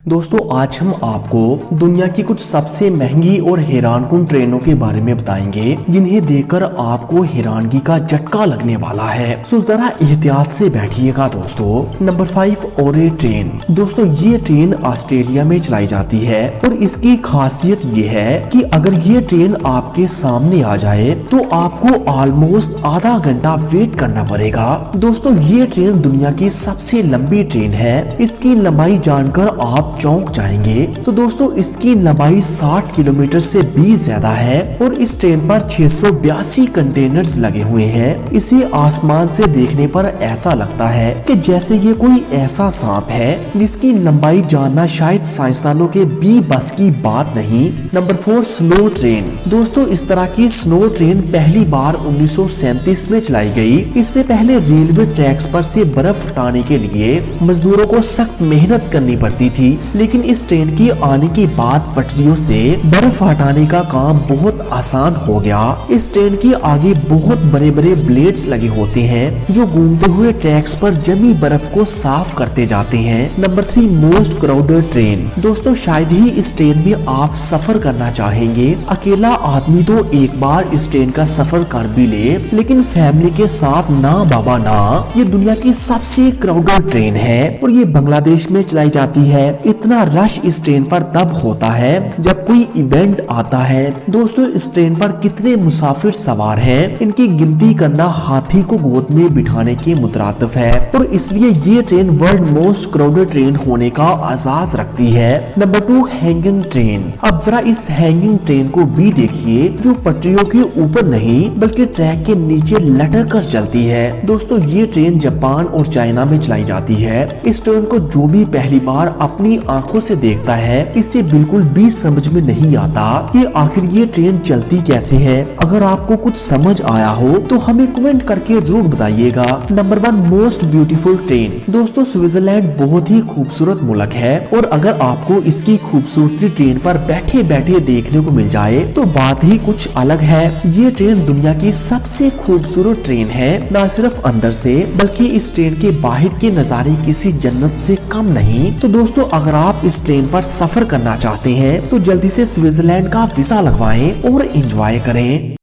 दोस्तों आज हम आपको दुनिया की कुछ सबसे महंगी और हैरानकुन ट्रेनों के बारे में बताएंगे जिन्हें देखकर आपको हैरानगी का झटका लगने वाला है। तो जरा एहतियात से बैठिएगा दोस्तों। नंबर 5 ओरे ट्रेन। दोस्तों ये ट्रेन ऑस्ट्रेलिया में चलाई जाती है और इसकी खासियत ये है कि अगर ये ट्रेन आपके सामने आ जाए तो आपको ऑलमोस्ट आधा घंटा वेट करना पड़ेगा। दोस्तों ये ट्रेन दुनिया की सबसे लंबी ट्रेन है। इसकी लंबाई जानकर आप चौंक जाएंगे। तो दोस्तों इसकी लंबाई 60 किलोमीटर से भी ज्यादा है और इस ट्रेन पर 682 कंटेनर्स लगे हुए हैं। इसे आसमान से देखने पर ऐसा लगता है कि जैसे ये कोई ऐसा सांप है जिसकी लंबाई जानना शायद साइंसदानों के भी बस की बात नहीं। Number 4 snow train. दोस्तों इस तरह की स्नो ट्रेन पहली बार 1937 में चलाई गई। इससे पहले रेलवे ट्रैक्स पर से बर्फ हटाने के लिए मजदूरों को सख्त मेहनत करनी पड़ती थी, लेकिन इस ट्रेन के आने के बाद पटरियों से बर्फ हटाने का काम बहुत आसान हो गया। इस ट्रेन के आगे बहुत बड़े बड़े ब्लेड्स लगे होते हैं जो घूमते हुए ट्रैक्स पर जमी बर्फ को साफ करते जाते हैं। Number 3 most crowded train. दोस्तों शायद ही इस ट्रेन में आप सफर करना चाहेंगे। अकेला आदमी तो एक बार इस ट्रेन का सफर कर भी ले, लेकिन फैमिली के साथ ना बाबा ना। ये दुनिया की सबसे क्राउडेड ट्रेन है और ये बांग्लादेश में चलाई जाती है। इतना रश इस ट्रेन पर तब होता है जब कोई इवेंट आता है। दोस्तों इस ट्रेन पर कितने मुसाफिर सवार हैं इनकी गिनती करना हाथी को गोद में बिठाने के मुतरातिफ है और इसलिए ये train world most crowded train होने का आजाज रखती है। Number 2 hanging train. अब जरा इस हैंगिंग ट्रेन को भी देखिए जो पटरियों के ऊपर नहीं बल्कि ट्रैक के नीचे लटक कर चलती है। दोस्तों ये ट्रेन जापान और चाइना में चलाई जाती है। इस ट्रेन को जो भी पहली बार अपनी आंखों से देखता है इसे बिल्कुल भी समझ में नहीं आता कि आखिर ये ट्रेन चलती कैसे है। अगर आपको कुछ समझ आया हो तो हमें कमेंट करके जरूर बताइएगा। Number 1 most beautiful train. दोस्तों स्विट्जरलैंड बहुत ही खूबसूरत मुल्क है और अगर आपको इसकी खूबसूरती ट्रेन पर बैठे बैठे देखने को मिल जाए तो बात ही कुछ अलग है। ये ट्रेन दुनिया की सबसे खूबसूरत ट्रेन है, न सिर्फ अंदर से बल्कि इस ट्रेन के बाहर के नजारे किसी जन्नत से कम नहीं। तो दोस्तों अगर आप इस ट्रेन पर सफर करना चाहते हैं तो जल्दी से स्विट्जरलैंड का वीजा लगवाएं और एंजॉय करें।